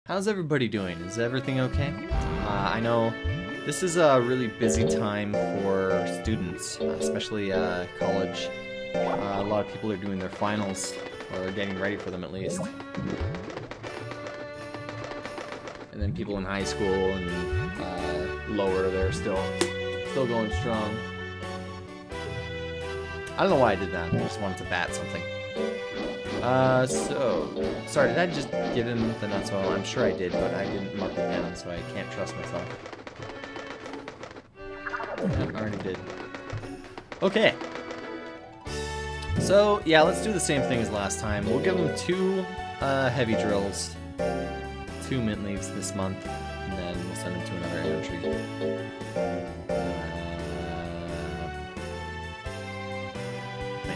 How's everybody doing? Is everything okay? I know this is a really busy time for students, especially college. A lot of people are doing their finals, or getting ready for them at least. And then people in high school and lower, they're still going strong. I don't know why I did that. I just wanted to bat something. Sorry, did I just give him the nuts oil? I'm sure I did, but I didn't mark it down, so I can't trust myself. I already did. Okay. So, yeah, let's do the same thing as last time. We'll give him 2 heavy drills, 2 mint leaves this month, and then we'll send him to another Errantry.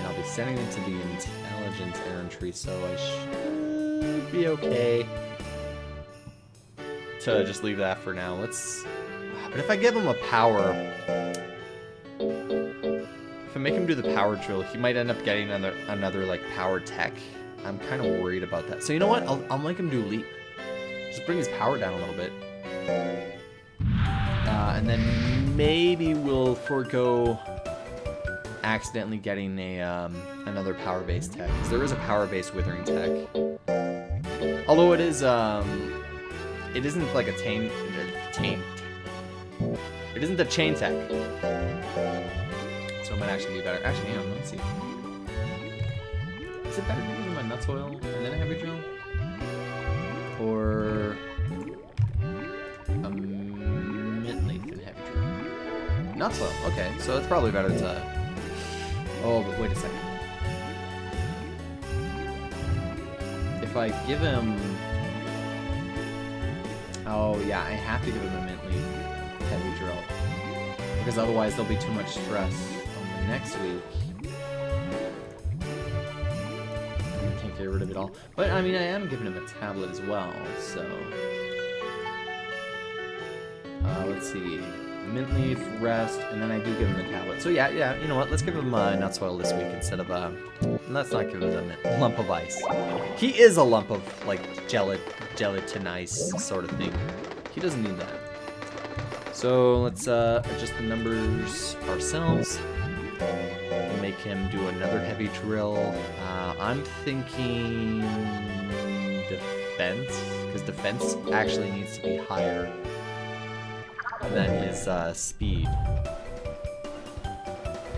I'll be sending him to the intelligence Errantry, so I should be okay to just leave that for now. But if I give him a power, if I make him do the power drill, he might end up getting another like power tech. I'm kind of worried about that. So you know what? I'll make him do leap. Just bring his power down a little bit, and then maybe we'll forego accidentally getting another power base tech, because there is a power base withering tech. Although it isn't like a it isn't a chain tech, so it might actually be better. Actually, hang on, let's see. Is it better to give him a nuts oil and then a heavy drill, or a mint leaf and heavy drill? Nuts oil. Okay, so it's probably better to. Oh, but wait a second. If I give him... Oh, yeah, I have to give him a mint leaf heavy drill, because otherwise there'll be too much stress on the next week. I can't get rid of it all. But, I mean, I am giving him a tablet as well, so... let's see... mint leaf, rest, and then I do give him the tablet. So yeah, you know what? Let's give him nuts oil this week instead of let's not give him the lump of ice. He is a lump of like gelatin ice sort of thing. He doesn't need that. So let's adjust the numbers ourselves. Make him do another heavy drill. I'm thinking defense, because defense actually needs to be higher than his speed.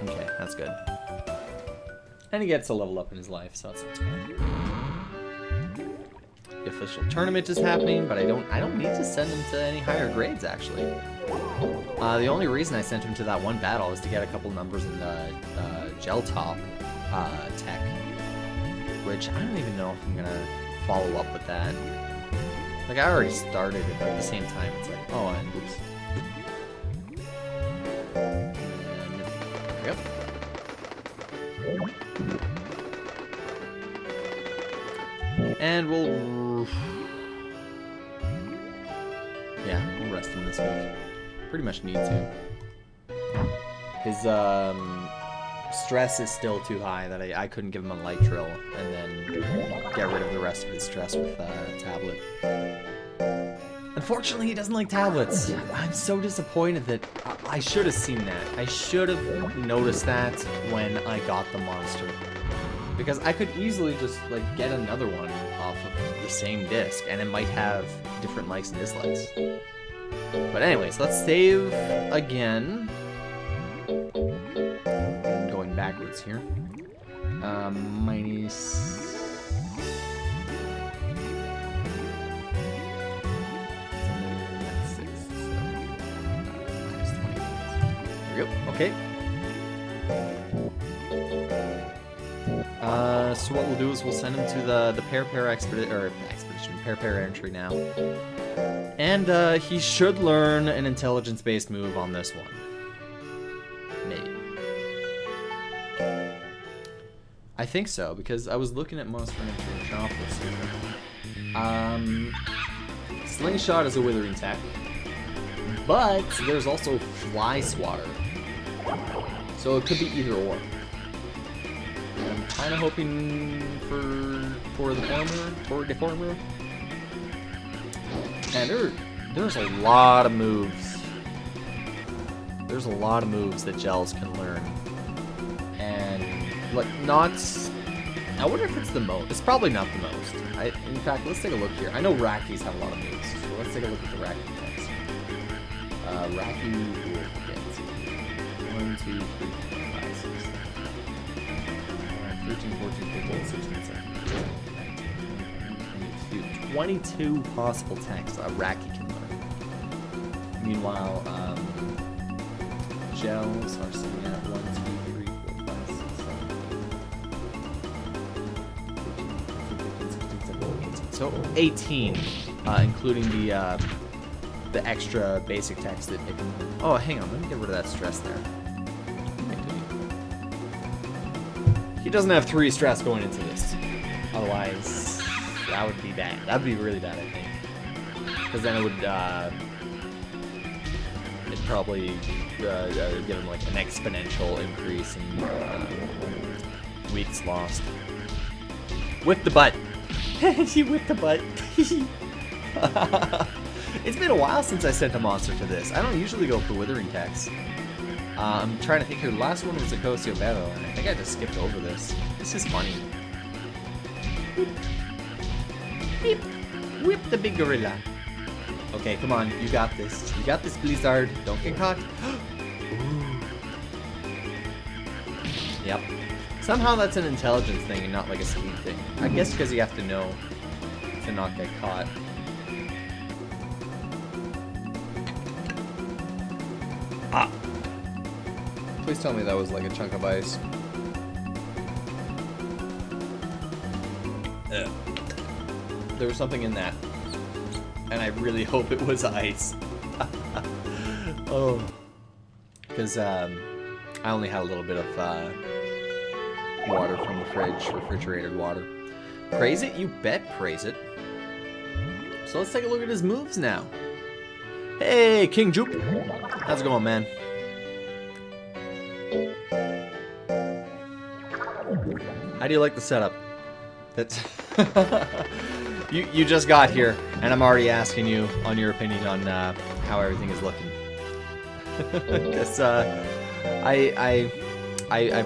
Okay, that's good. And he gets a level up in his life, so that's good. The official tournament is happening, but I don't need to send him to any higher grades actually. The only reason I sent him to that one battle is to get a couple numbers in the gel top tech, which I don't even know if I'm gonna follow up with that. Like, I already started it, but at the same time it's like, oh, and oops. Yep. And we'll rest him this week. Pretty much need to. His stress is still too high that I couldn't give him a light drill and then get rid of the rest of his stress with a tablet. Unfortunately, he doesn't like tablets. I'm so disappointed that I should have seen that. I should have noticed that when I got the monster. Because I could easily just like get another one off of the same disc, and it might have different likes and dislikes. But anyways, let's save again. I'm going backwards here. Minus... Okay. So what we'll do is we'll send him to the pair Errantry now, and he should learn an intelligence-based move on this one. Maybe. I think so, because I was looking at most furniture shop here. Slingshot is a withering tech, but there's also Fly Swatter. So it could be either or. I'm kind of hoping for the former. And there's a lot of moves. There's a lot of moves that gels can learn. And, like, not... I wonder if it's the most. It's probably not the most. In fact, let's take a look here. I know Rackies have a lot of moves, so let's take a look at the Racky text. Racky will get 1, 2, 3, 4, 5, 6, 13, 14, 15, 16, 17, 22 possible texts a Racky can learn. Meanwhile, gels are sitting at 1, 2, 3, 4, 5, 6, 7, 8, 9, 10, 11, 12, 13, 14, 15, 16, 17, 18. So 18, including the extra basic text that it can. Oh, hang on, let me get rid of that stress there. He doesn't have 3 stress going into this. Otherwise, that would be bad. That would be really bad, I think. Because then it would, it'd probably give him like an exponential increase in weeks lost. Whip the butt. She whipped the butt. It's been a while since I sent a monster to this. I don't usually go for withering texts. I'm trying to think here. The last one was a Cosio Battle, and I think I just skipped over this. This is funny. Whip. Whip the big gorilla. Okay, come on. You got this. You got this, Bliizard. Don't get caught. Yep. Somehow that's an intelligence thing and not like a speed thing. I guess because you have to know to not get caught. Ah. Please tell me that was like a chunk of ice. There was something in that. And I really hope it was ice. Oh. Because I only had a little bit of water from the fridge, refrigerated water. Praise it? You bet praise it. So let's take a look at his moves now. Hey, King Jupe. How's it going, man? How do you like the setup? That's you just got here, and I'm already asking you on your opinion on how everything is looking. Because I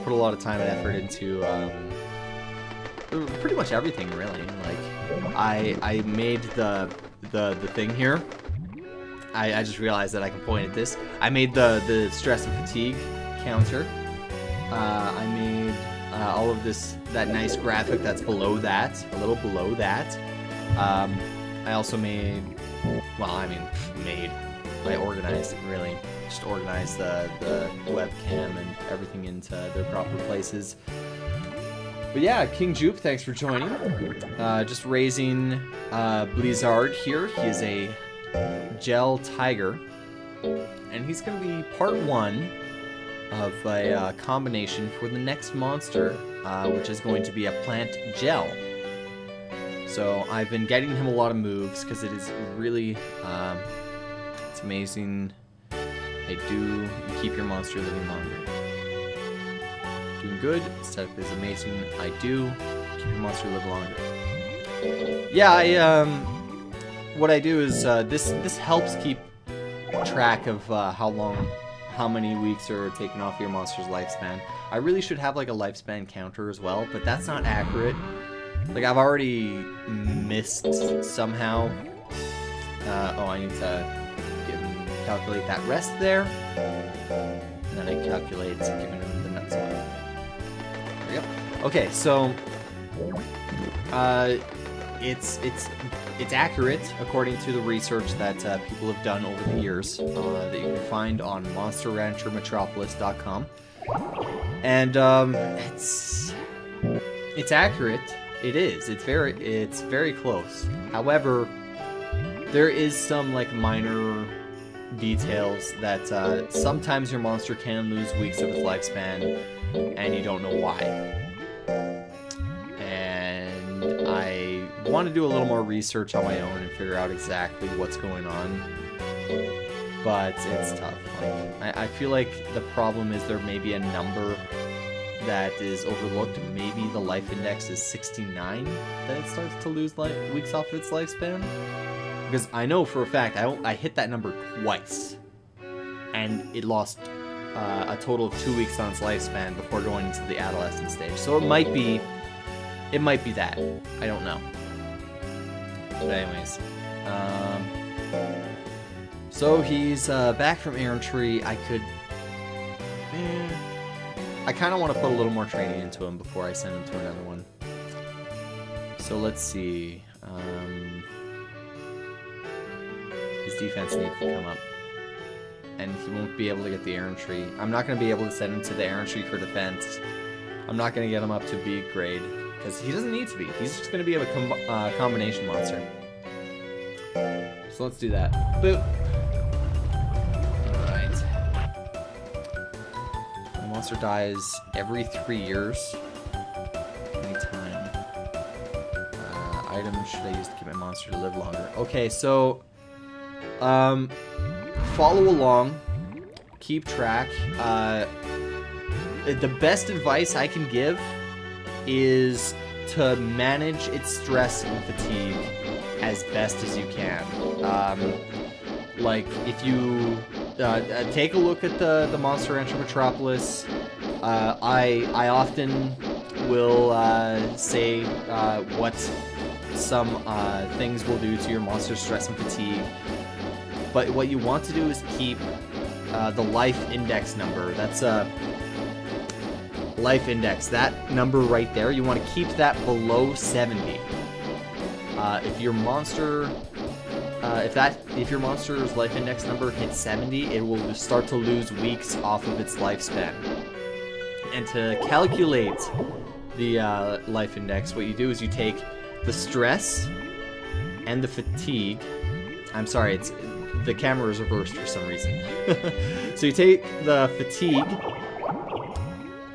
put a lot of time and effort into pretty much everything, really. Like I made the thing here. I just realized that I can point at this. I made the stress and fatigue counter. I made all of that nice graphic that's below that, a little below that. I also made, well, I mean, I organized it, really. Just organized the webcam and everything into their proper places. But yeah, King Jupe, thanks for joining. Just raising Bliizard here. He is a gel tiger, and he's going to be part 1 of a combination for the next monster, which is going to be a plant gel. So I've been getting him a lot of moves because it is really, it's amazing. You keep your monster living longer. Doing good, setup is amazing. I do, keep your monster live longer. Yeah, what I do is, this helps keep track of how many weeks are taken off your monster's lifespan. I really should have like a lifespan counter as well, but that's not accurate. Like, I've already missed somehow. Oh, I need to calculate that rest there. And then I calculate giving him the nuts oil. There we go. Okay, so it's accurate according to the research that people have done over the years that you can find on monsterranchermetropolis.com. And it's accurate. It is. It's very close. However, there is some like minor details that sometimes your monster can lose weeks of its lifespan, and you don't know why. And I want to do a little more research on my own and figure out exactly what's going on. But it's tough. Like, I feel like the problem is there may be a number that is overlooked. Maybe the life index is 69 that it starts to lose weeks off its lifespan. Because I know for a fact I hit that number twice, and it lost a total of 2 weeks on its lifespan before going into the adolescent stage. So it might be that. I don't know. But anyways, so he's back from Errantry. I kind of want to put a little more training into him before I send him to another one. So let's see. His defense needs to come up. And he won't be able to get the Errantry. I'm not going to be able to send him to the Errantry for defense. I'm not going to get him up to B grade. Because he doesn't need to be. He's just going to be a combination monster. So let's do that. Boop. Monster dies every 3 years. Anytime. Items should I use to keep my monster to live longer? Okay, so follow along. Keep track. The best advice I can give is to manage its stress and fatigue as best as you can. Like, if you take a look at the Monster Rancher Metropolis, I often will say what some things will do to your monster's stress and fatigue. But what you want to do is keep the life index number. That's a life index. That number right there, you want to keep that below 70. If your monster... if your monster's life index number hits 70, it will start to lose weeks off of its lifespan. And to calculate the life index, what you do is you take the stress and the fatigue. I'm sorry, the camera is reversed for some reason. So you take the fatigue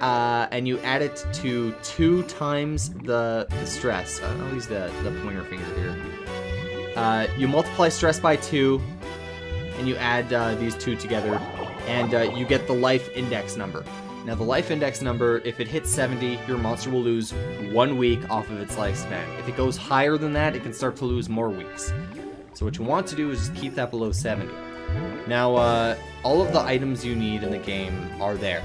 and you add it to 2 times the stress. I'll use the pointer finger here. You multiply stress by 2, and you add these 2 together, and you get the life index number. Now, the life index number, if it hits 70, your monster will lose 1 week off of its lifespan. If it goes higher than that, it can start to lose more weeks. So what you want to do is just keep that below 70. Now, all of the items you need in the game are there.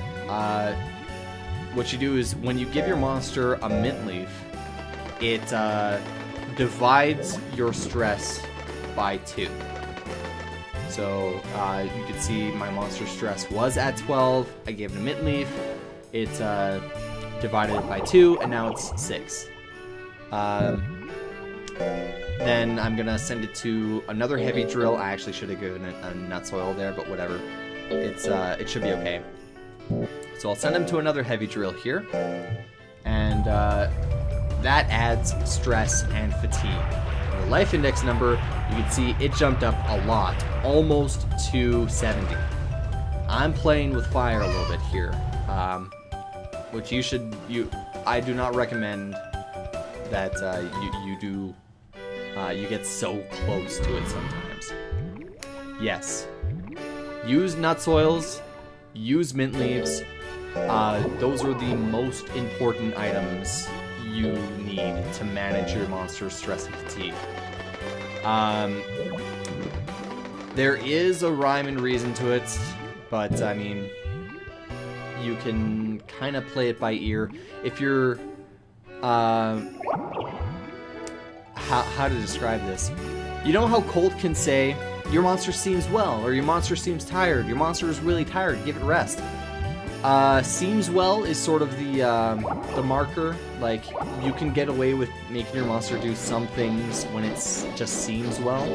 What you do is, when you give your monster a mint leaf, it divides your stress by 2. So you can see my monster's stress was at 12. I gave it a mint leaf. It divided it by 2, and now it's 6. Then I'm gonna send it to another heavy drill. I actually should have given it a nut soil there, but whatever. It should be okay. So I'll send him to another heavy drill here, and that adds stress and fatigue. The life index number, you can see it jumped up a lot, almost to 70. I'm playing with fire a little bit here, which I do not recommend that you get so close to it sometimes. Yes, use nut soils, use mint leaves. Those are the most important items you need to manage your monster's stress and fatigue. There is a rhyme and reason to it, but I mean, you can kind of play it by ear. If you're, how to describe this? You know how Colt can say, your monster seems well, or your monster seems tired, your monster is really tired, give it rest. Seems well is sort of the marker. Like, you can get away with making your monster do some things when it just seems well.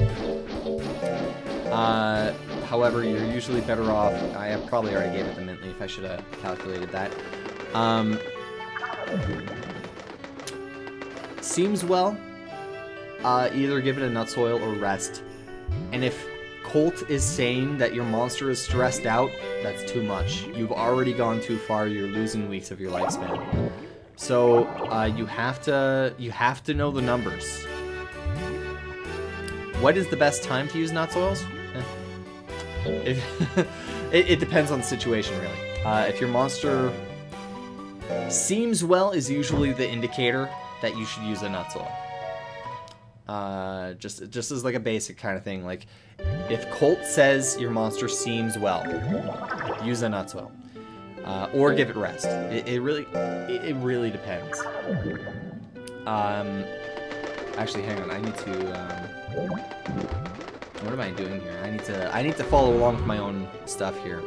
However, you're usually better off. I probably already gave it the mint leaf. I should have calculated that. Seems well. Either give it a nut soil or rest. And if Colt is saying that your monster is stressed out, that's too much. You've already gone too far. You're losing weeks of your lifespan. So you have to know the numbers. What is the best time to use nut soils? It depends on the situation, really. If your monster seems well is usually the indicator that you should use a nut soil. Just as like a basic kind of thing. Like, if Colt says your monster seems well, use a Nutso. Or give it rest. It really depends. Actually, hang on. I need to. What am I doing here? I need to follow along with my own stuff here.